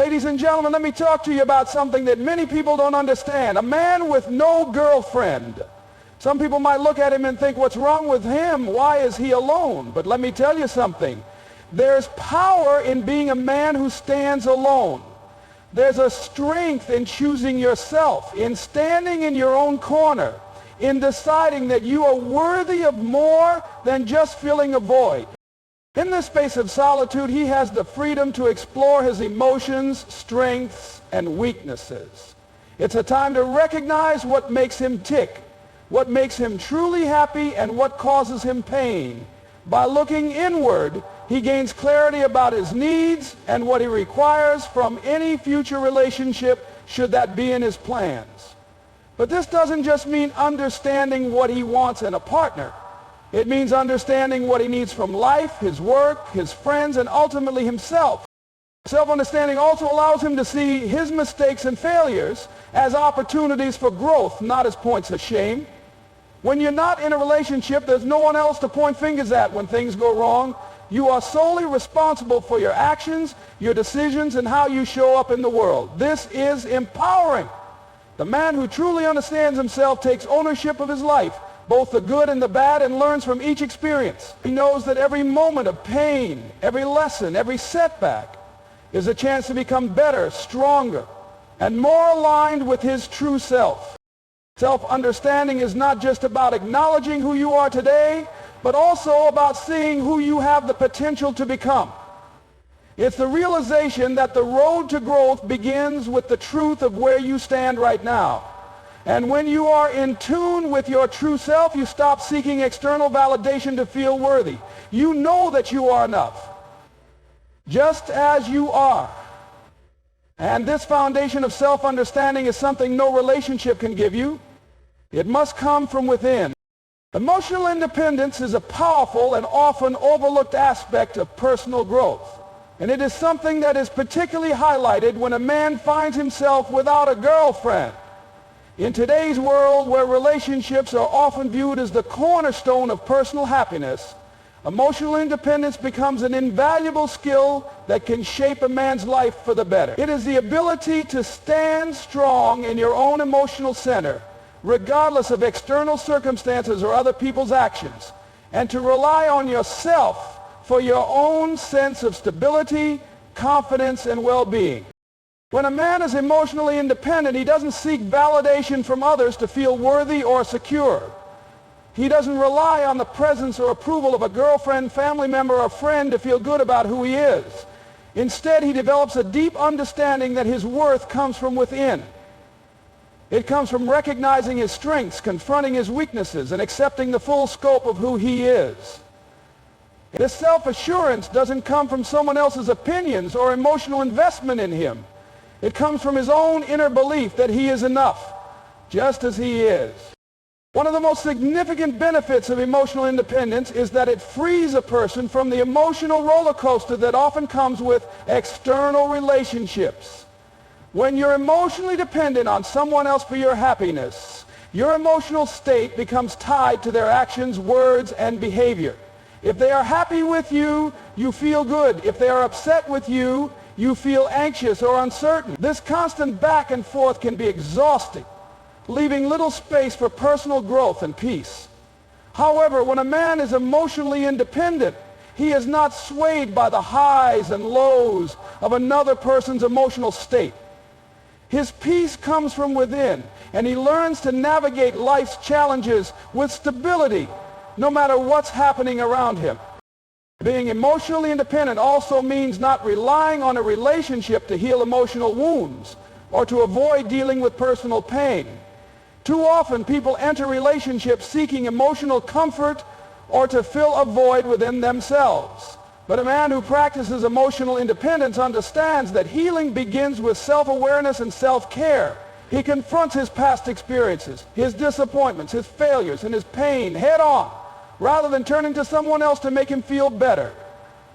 Ladies and gentlemen, let me talk to you about something that many people don't understand. A man with no girlfriend. Some people might look at him and think, what's wrong with him? Why is he alone? But let me tell you something. There's power in being a man who stands alone. There's a strength in choosing yourself, in standing in your own corner, in deciding that you are worthy of more than just filling a void. In this space of solitude, he has the freedom to explore his emotions, strengths, and weaknesses. It's a time to recognize what makes him tick, what makes him truly happy, and what causes him pain. By looking inward, he gains clarity about his needs and what he requires from any future relationship, should that be in his plans. But this doesn't just mean understanding what he wants in a partner. It means understanding what he needs from life, his work, his friends, and ultimately himself. Self-understanding also allows him to see his mistakes and failures as opportunities for growth, not as points of shame. When you're not in a relationship, there's no one else to point fingers at when things go wrong. You are solely responsible for your actions, your decisions, and how you show up in the world. This is empowering. The man who truly understands himself takes ownership of his life, both the good and the bad, and learns from each experience. He knows that every moment of pain, every lesson, every setback is a chance to become better, stronger, and more aligned with his true self. Self-understanding is not just about acknowledging who you are today, but also about seeing who you have the potential to become. It's the realization that the road to growth begins with the truth of where you stand right now. And when you are in tune with your true self, you stop seeking external validation to feel worthy. You know that you are enough, just as you are. And this foundation of self-understanding is something no relationship can give you. It must come from within. Emotional independence is a powerful and often overlooked aspect of personal growth. And it is something that is particularly highlighted when a man finds himself without a girlfriend. In today's world, where relationships are often viewed as the cornerstone of personal happiness, emotional independence becomes an invaluable skill that can shape a man's life for the better. It is the ability to stand strong in your own emotional center, regardless of external circumstances or other people's actions, and to rely on yourself for your own sense of stability, confidence, and well-being. When a man is emotionally independent, he doesn't seek validation from others to feel worthy or secure. He doesn't rely on the presence or approval of a girlfriend, family member, or friend to feel good about who he is. Instead, he develops a deep understanding that his worth comes from within. It comes from recognizing his strengths, confronting his weaknesses, and accepting the full scope of who he is. This self-assurance doesn't come from someone else's opinions or emotional investment in him. It comes from his own inner belief that he is enough, just as he is. One of the most significant benefits of emotional independence is that it frees a person from the emotional roller coaster that often comes with external relationships. When you're emotionally dependent on someone else for your happiness, your emotional state becomes tied to their actions, words, and behavior. If they are happy with you, you feel good. If they are upset with you, you feel anxious or uncertain. This constant back and forth can be exhausting, leaving little space for personal growth and peace. However, when a man is emotionally independent, he is not swayed by the highs and lows of another person's emotional state. His peace comes from within, and he learns to navigate life's challenges with stability, no matter what's happening around him. Being emotionally independent also means not relying on a relationship to heal emotional wounds or to avoid dealing with personal pain. Too often, people enter relationships seeking emotional comfort or to fill a void within themselves. But a man who practices emotional independence understands that healing begins with self-awareness and self-care. He confronts his past experiences, his disappointments, his failures, and his pain head-on, rather than turning to someone else to make him feel better.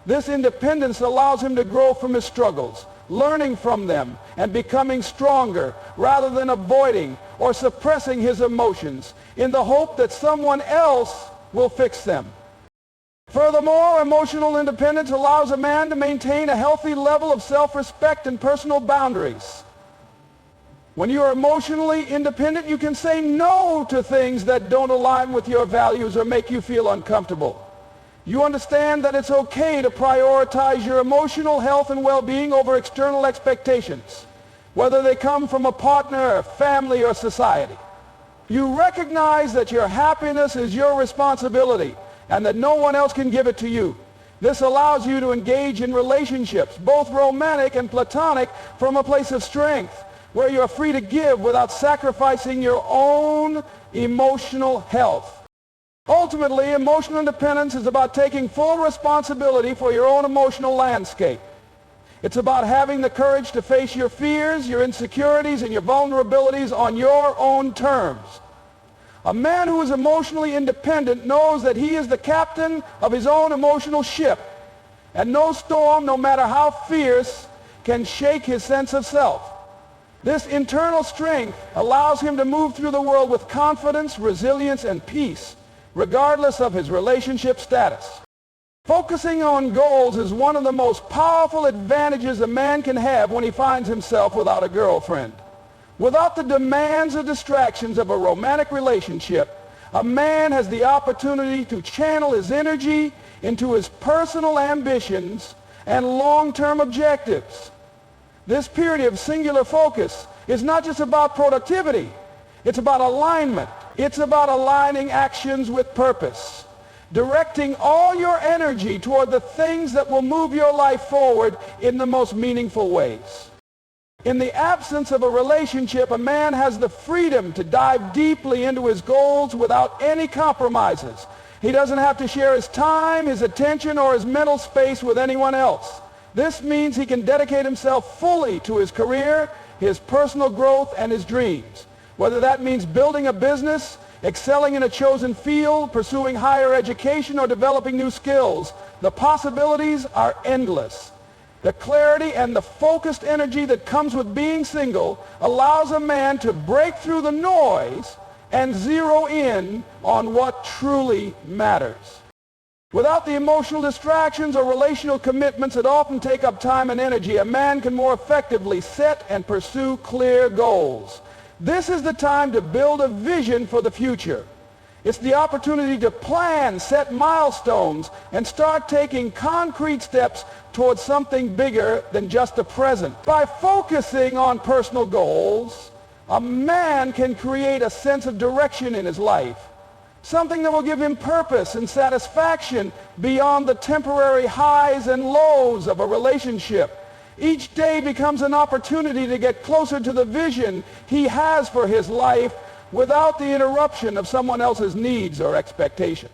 This independence allows him to grow from his struggles, learning from them and becoming stronger, rather than avoiding or suppressing his emotions in the hope that someone else will fix them. Furthermore, emotional independence allows a man to maintain a healthy level of self-respect and personal boundaries. When you are emotionally independent, you can say no to things that don't align with your values or make you feel uncomfortable. You understand that it's okay to prioritize your emotional health and well-being over external expectations, whether they come from a partner, family, or society. You recognize that your happiness is your responsibility and that no one else can give it to you. This allows you to engage in relationships, both romantic and platonic, from a place of strength, where you are free to give without sacrificing your own emotional health. Ultimately, emotional independence is about taking full responsibility for your own emotional landscape. It's about having the courage to face your fears, your insecurities, and your vulnerabilities on your own terms. A man who is emotionally independent knows that he is the captain of his own emotional ship, and no storm, no matter how fierce, can shake his sense of self. This internal strength allows him to move through the world with confidence, resilience, and peace, regardless of his relationship status. Focusing on goals is one of the most powerful advantages a man can have when he finds himself without a girlfriend. Without the demands or distractions of a romantic relationship, a man has the opportunity to channel his energy into his personal ambitions and long-term objectives. This period of singular focus is not just about productivity. It's about alignment. It's about aligning actions with purpose, directing all your energy toward the things that will move your life forward in the most meaningful ways. In the absence of a relationship, a man has the freedom to dive deeply into his goals without any compromises. He doesn't have to share his time, his attention, or his mental space with anyone else. This means he can dedicate himself fully to his career, his personal growth, and his dreams. Whether that means building a business, excelling in a chosen field, pursuing higher education, or developing new skills, the possibilities are endless. The clarity and the focused energy that comes with being single allows a man to break through the noise and zero in on what truly matters. Without the emotional distractions or relational commitments that often take up time and energy, a man can more effectively set and pursue clear goals. This is the time to build a vision for the future. It's the opportunity to plan, set milestones, and start taking concrete steps towards something bigger than just the present. By focusing on personal goals, a man can create a sense of direction in his life, something that will give him purpose and satisfaction beyond the temporary highs and lows of a relationship. Each day becomes an opportunity to get closer to the vision he has for his life without the interruption of someone else's needs or expectations.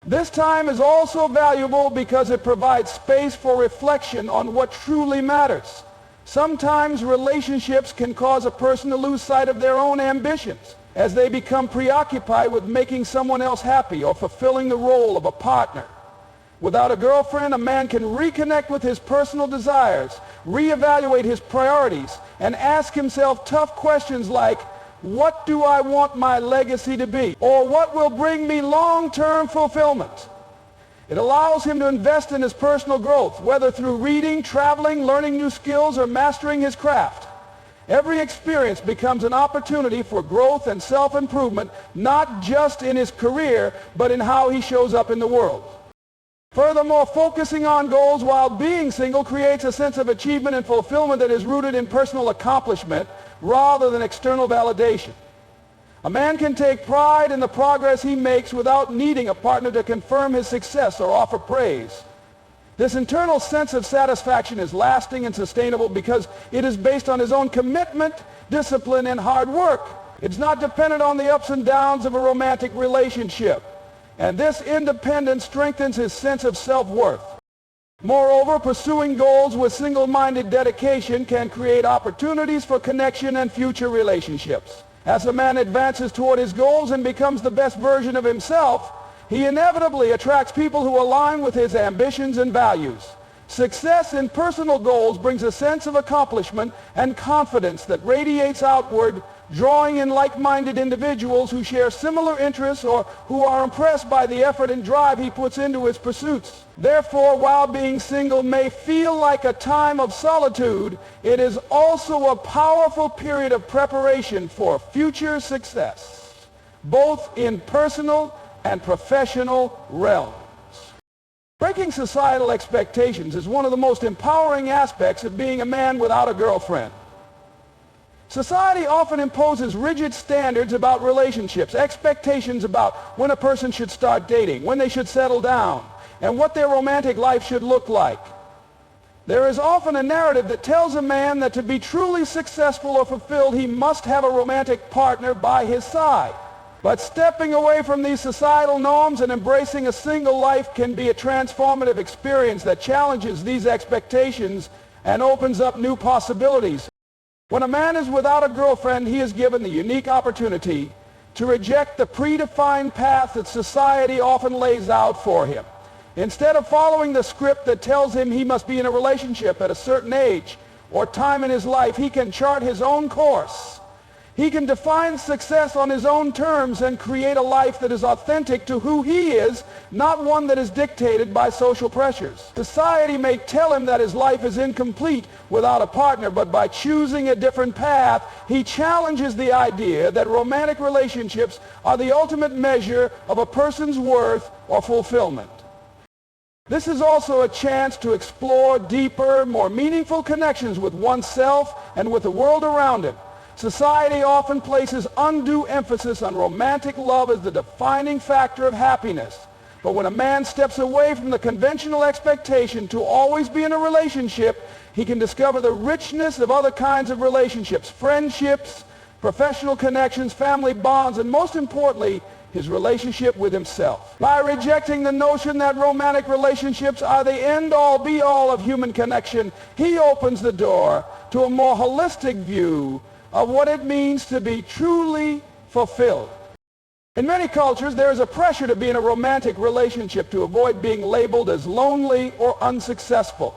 This time is also valuable because it provides space for reflection on what truly matters. Sometimes relationships can cause a person to lose sight of their own ambitions as they become preoccupied with making someone else happy or fulfilling the role of a partner. Without a girlfriend, a man can reconnect with his personal desires, reevaluate his priorities, and ask himself tough questions like, what do I want my legacy to be? Or what will bring me long-term fulfillment? It allows him to invest in his personal growth, whether through reading, traveling, learning new skills, or mastering his craft. Every experience becomes an opportunity for growth and self-improvement, not just in his career, but in how he shows up in the world. Furthermore, focusing on goals while being single creates a sense of achievement and fulfillment that is rooted in personal accomplishment rather than external validation. A man can take pride in the progress he makes without needing a partner to confirm his success or offer praise. This internal sense of satisfaction is lasting and sustainable because it is based on his own commitment, discipline, and hard work. It's not dependent on the ups and downs of a romantic relationship. And this independence strengthens his sense of self-worth. Moreover, pursuing goals with single-minded dedication can create opportunities for connection and future relationships. As a man advances toward his goals and becomes the best version of himself, he inevitably attracts people who align with his ambitions and values. Success in personal goals brings a sense of accomplishment and confidence that radiates outward, drawing in like-minded individuals who share similar interests or who are impressed by the effort and drive he puts into his pursuits. Therefore, while being single may feel like a time of solitude, it is also a powerful period of preparation for future success, both in personal and professional realms. Breaking societal expectations is one of the most empowering aspects of being a man without a girlfriend. Society often imposes rigid standards about relationships, expectations about when a person should start dating, when they should settle down, and what their romantic life should look like. There is often a narrative that tells a man that to be truly successful or fulfilled, he must have a romantic partner by his side. But stepping away from these societal norms and embracing a single life can be a transformative experience that challenges these expectations and opens up new possibilities. When a man is without a girlfriend, he is given the unique opportunity to reject the predefined path that society often lays out for him. Instead of following the script that tells him he must be in a relationship at a certain age or time in his life, he can chart his own course. He can define success on his own terms and create a life that is authentic to who he is, not one that is dictated by social pressures. Society may tell him that his life is incomplete without a partner, but by choosing a different path, he challenges the idea that romantic relationships are the ultimate measure of a person's worth or fulfillment. This is also a chance to explore deeper, more meaningful connections with oneself and with the world around him. Society often places undue emphasis on romantic love as the defining factor of happiness. But when a man steps away from the conventional expectation to always be in a relationship, he can discover the richness of other kinds of relationships, friendships, professional connections, family bonds, and most importantly, his relationship with himself. By rejecting the notion that romantic relationships are the end-all, be-all of human connection, he opens the door to a more holistic view of what it means to be truly fulfilled. In many cultures, there is a pressure to be in a romantic relationship to avoid being labeled as lonely or unsuccessful.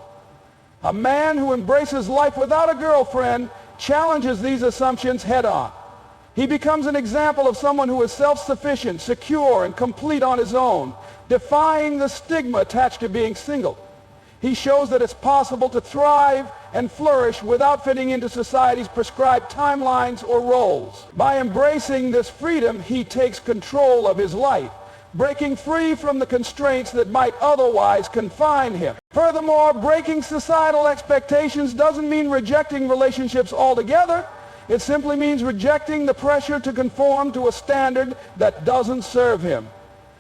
A man who embraces life without a girlfriend challenges these assumptions head-on. He becomes an example of someone who is self-sufficient, secure, and complete on his own, defying the stigma attached to being single. He shows that it's possible to thrive and flourish without fitting into society's prescribed timelines or roles. By embracing this freedom, he takes control of his life, breaking free from the constraints that might otherwise confine him. Furthermore, breaking societal expectations doesn't mean rejecting relationships altogether. It simply means rejecting the pressure to conform to a standard that doesn't serve him.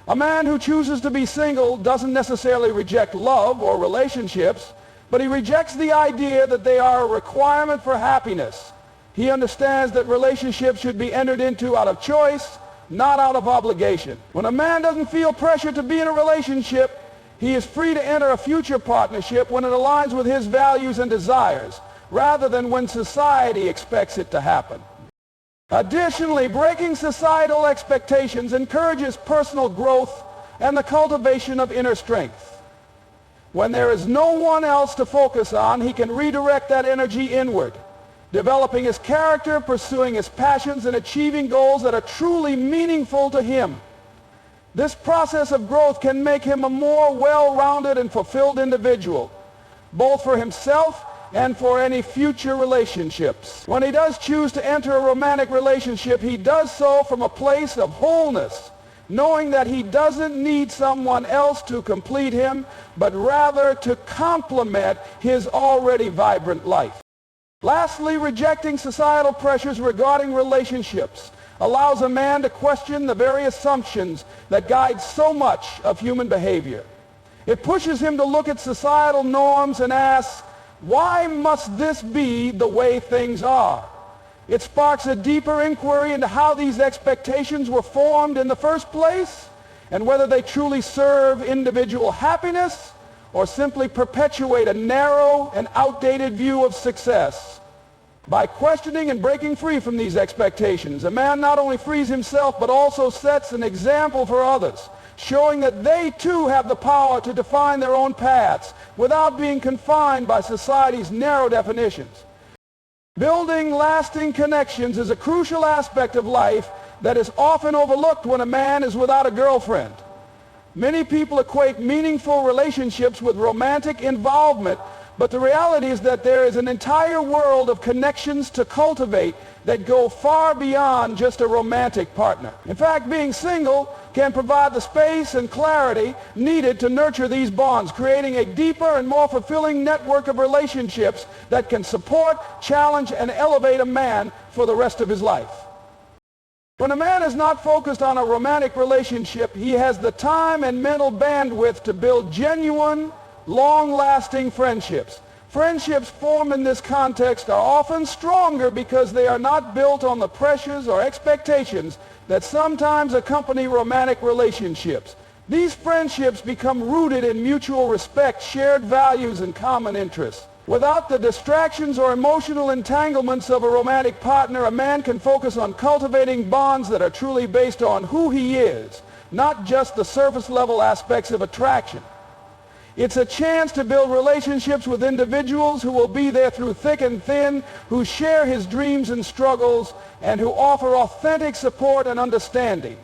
A man who chooses to be single doesn't necessarily reject love or relationships, but he rejects the idea that they are a requirement for happiness. He understands that relationships should be entered into out of choice, not out of obligation. When a man doesn't feel pressure to be in a relationship, he is free to enter a future partnership when it aligns with his values and desires, rather than when society expects it to happen. Additionally, breaking societal expectations encourages personal growth and the cultivation of inner strength. When there is no one else to focus on, he can redirect that energy inward, developing his character, pursuing his passions, and achieving goals that are truly meaningful to him. This process of growth can make him a more well-rounded and fulfilled individual, both for himself and for any future relationships. When he does choose to enter a romantic relationship, he does so from a place of wholeness, knowing that he doesn't need someone else to complete him, but rather to complement his already vibrant life. Lastly, rejecting societal pressures regarding relationships allows a man to question the very assumptions that guide so much of human behavior. It pushes him to look at societal norms and ask, why must this be the way things are? It sparks a deeper inquiry into how these expectations were formed in the first place and whether they truly serve individual happiness or simply perpetuate a narrow and outdated view of success. By questioning and breaking free from these expectations, a man not only frees himself but also sets an example for others, showing that they too have the power to define their own paths without being confined by society's narrow definitions. Building lasting connections is a crucial aspect of life that is often overlooked when a man is without a girlfriend. Many people equate meaningful relationships with romantic involvement, but the reality is that there is an entire world of connections to cultivate that go far beyond just a romantic partner. In fact, being single can provide the space and clarity needed to nurture these bonds, creating a deeper and more fulfilling network of relationships that can support, challenge, and elevate a man for the rest of his life. When a man is not focused on a romantic relationship, he has the time and mental bandwidth to build genuine, long-lasting friendships. Friendships formed in this context are often stronger because they are not built on the pressures or expectations that sometimes accompany romantic relationships. These friendships become rooted in mutual respect, shared values, and common interests. Without the distractions or emotional entanglements of a romantic partner, a man can focus on cultivating bonds that are truly based on who he is, not just the surface-level aspects of attraction. It's a chance to build relationships with individuals who will be there through thick and thin, who share his dreams and struggles, and who offer authentic support and understanding.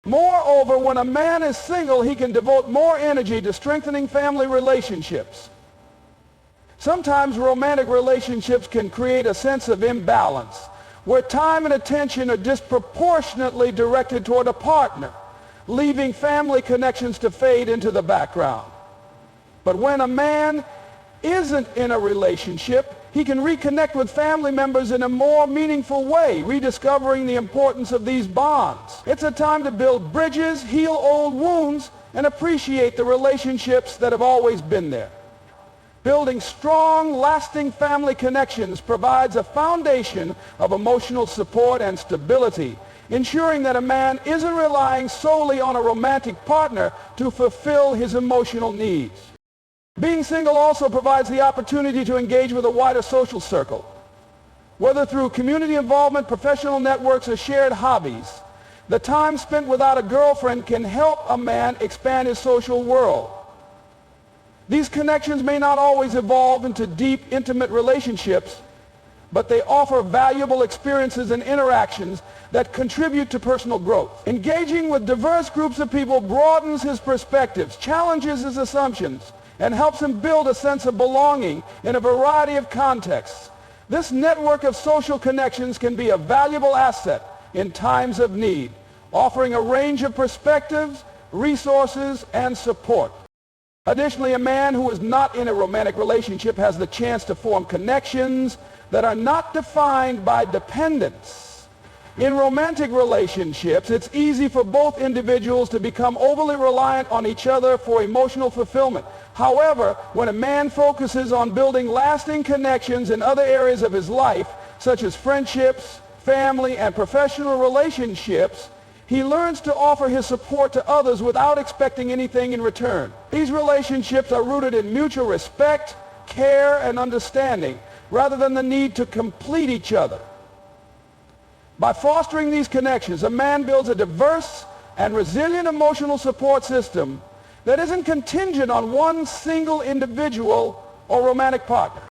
Moreover, when a man is single, he can devote more energy to strengthening family relationships. Sometimes romantic relationships can create a sense of imbalance, where time and attention are disproportionately directed toward a partner, leaving family connections to fade into the background. But when a man isn't in a relationship, he can reconnect with family members in a more meaningful way, rediscovering the importance of these bonds. It's a time to build bridges, heal old wounds, and appreciate the relationships that have always been there. Building strong, lasting family connections provides a foundation of emotional support and stability, ensuring that a man isn't relying solely on a romantic partner to fulfill his emotional needs. Being single also provides the opportunity to engage with a wider social circle. Whether through community involvement, professional networks, or shared hobbies, the time spent without a girlfriend can help a man expand his social world. These connections may not always evolve into deep, intimate relationships, but they offer valuable experiences and interactions that contribute to personal growth. Engaging with diverse groups of people broadens his perspectives, challenges his assumptions, and helps him build a sense of belonging in a variety of contexts. This network of social connections can be a valuable asset in times of need, offering a range of perspectives, resources, and support. Additionally, a man who is not in a romantic relationship has the chance to form connections that are not defined by dependence. In romantic relationships, it's easy for both individuals to become overly reliant on each other for emotional fulfillment. However, when a man focuses on building lasting connections in other areas of his life, such as friendships, family, and professional relationships, he learns to offer his support to others without expecting anything in return. These relationships are rooted in mutual respect, care, and understanding, rather than the need to complete each other. By fostering these connections, a man builds a diverse and resilient emotional support system that isn't contingent on one single individual or romantic partner.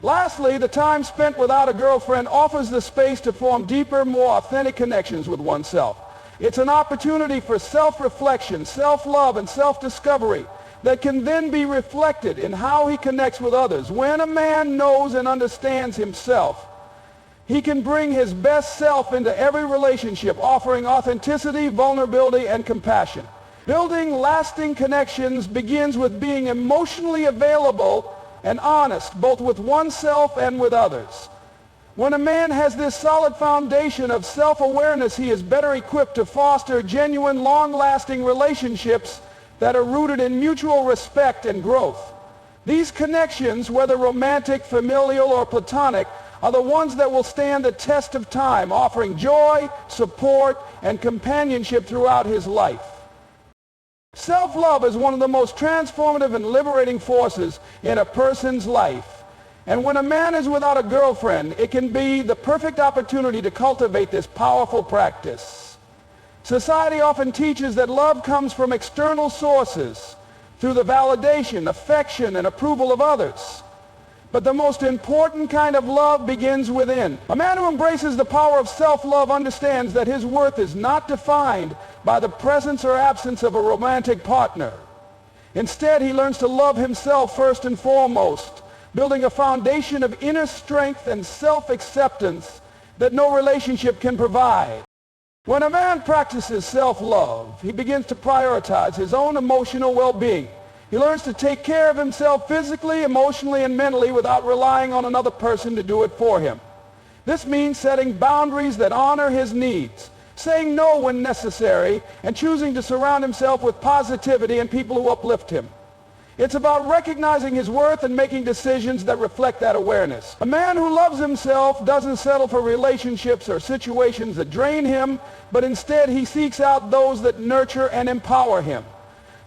Lastly, the time spent without a girlfriend offers the space to form deeper, more authentic connections with oneself. It's an opportunity for self-reflection, self-love, and self-discovery that can then be reflected in how he connects with others. When a man knows and understands himself, he can bring his best self into every relationship, offering authenticity, vulnerability, and compassion. Building lasting connections begins with being emotionally available and honest, both with oneself and with others. When a man has this solid foundation of self-awareness, he is better equipped to foster genuine, long-lasting relationships that are rooted in mutual respect and growth. These connections, whether romantic, familial, or platonic, are the ones that will stand the test of time, offering joy, support, and companionship throughout his life. Self-love is one of the most transformative and liberating forces in a person's life. And when a man is without a girlfriend, it can be the perfect opportunity to cultivate this powerful practice. Society often teaches that love comes from external sources, through the validation, affection, and approval of others. But the most important kind of love begins within. A man who embraces the power of self-love understands that his worth is not defined by the presence or absence of a romantic partner. Instead, he learns to love himself first and foremost, building a foundation of inner strength and self-acceptance that no relationship can provide. When a man practices self-love, he begins to prioritize his own emotional well-being. He learns to take care of himself physically, emotionally, and mentally without relying on another person to do it for him. This means setting boundaries that honor his needs, saying no when necessary, and choosing to surround himself with positivity and people who uplift him. It's about recognizing his worth and making decisions that reflect that awareness. A man who loves himself doesn't settle for relationships or situations that drain him, but instead he seeks out those that nurture and empower him.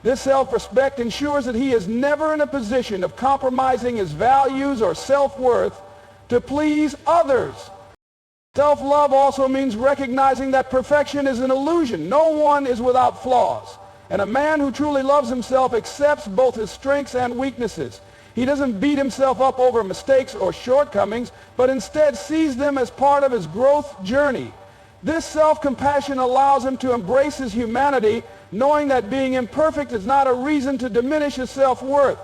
This self-respect ensures that he is never in a position of compromising his values or self-worth to please others. Self-love also means recognizing that perfection is an illusion. No one is without flaws. And a man who truly loves himself accepts both his strengths and weaknesses. He doesn't beat himself up over mistakes or shortcomings, but instead sees them as part of his growth journey. This self-compassion allows him to embrace his humanity, knowing that being imperfect is not a reason to diminish his self-worth.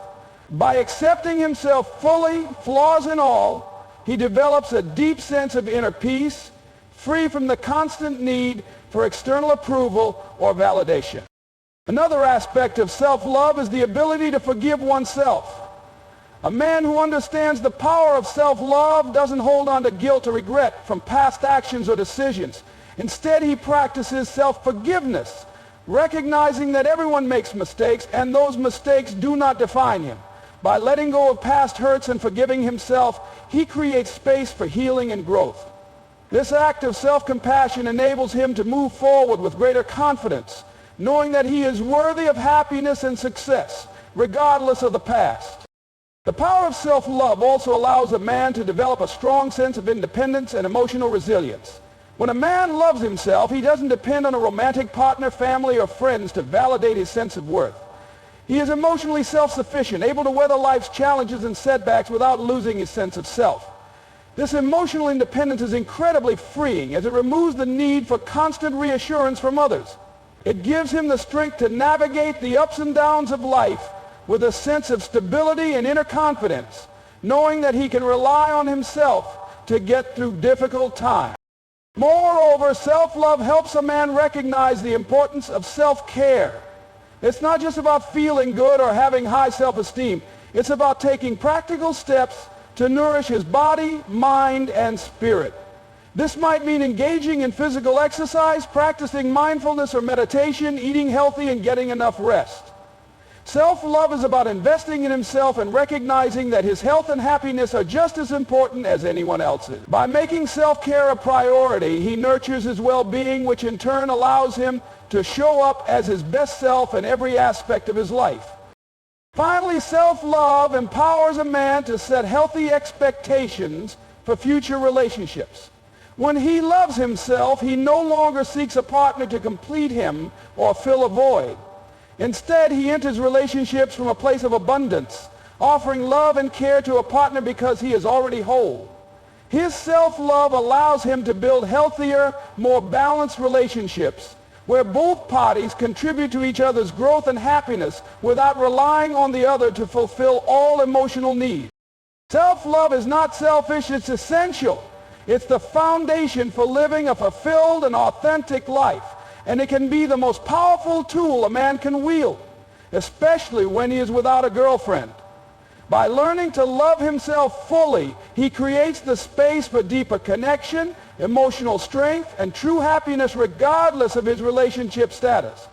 By accepting himself fully, flaws and all, he develops a deep sense of inner peace, free from the constant need for external approval or validation. Another aspect of self-love is the ability to forgive oneself. A man who understands the power of self-love doesn't hold on to guilt or regret from past actions or decisions. Instead, he practices self-forgiveness, recognizing that everyone makes mistakes and those mistakes do not define him. By letting go of past hurts and forgiving himself, he creates space for healing and growth. This act of self-compassion enables him to move forward with greater confidence, knowing that he is worthy of happiness and success, regardless of the past. The power of self-love also allows a man to develop a strong sense of independence and emotional resilience. When a man loves himself, he doesn't depend on a romantic partner, family, or friends to validate his sense of worth. He is emotionally self-sufficient, able to weather life's challenges and setbacks without losing his sense of self. This emotional independence is incredibly freeing as it removes the need for constant reassurance from others. It gives him the strength to navigate the ups and downs of life with a sense of stability and inner confidence, knowing that he can rely on himself to get through difficult times. Moreover, self-love helps a man recognize the importance of self-care. It's not just about feeling good or having high self-esteem. It's about taking practical steps to nourish his body, mind, and spirit. This might mean engaging in physical exercise, practicing mindfulness or meditation, eating healthy, and getting enough rest. Self-love is about investing in himself and recognizing that his health and happiness are just as important as anyone else's. By making self-care a priority, he nurtures his well-being, which in turn allows him to show up as his best self in every aspect of his life. Finally, self-love empowers a man to set healthy expectations for future relationships. When he loves himself, he no longer seeks a partner to complete him or fill a void. Instead, he enters relationships from a place of abundance, offering love and care to a partner because he is already whole. His self-love allows him to build healthier, more balanced relationships where both parties contribute to each other's growth and happiness without relying on the other to fulfill all emotional needs. Self-love is not selfish, it's essential. It's the foundation for living a fulfilled and authentic life. And it can be the most powerful tool a man can wield, especially when he is without a girlfriend. By learning to love himself fully, he creates the space for deeper connection, emotional strength, and true happiness regardless of his relationship status.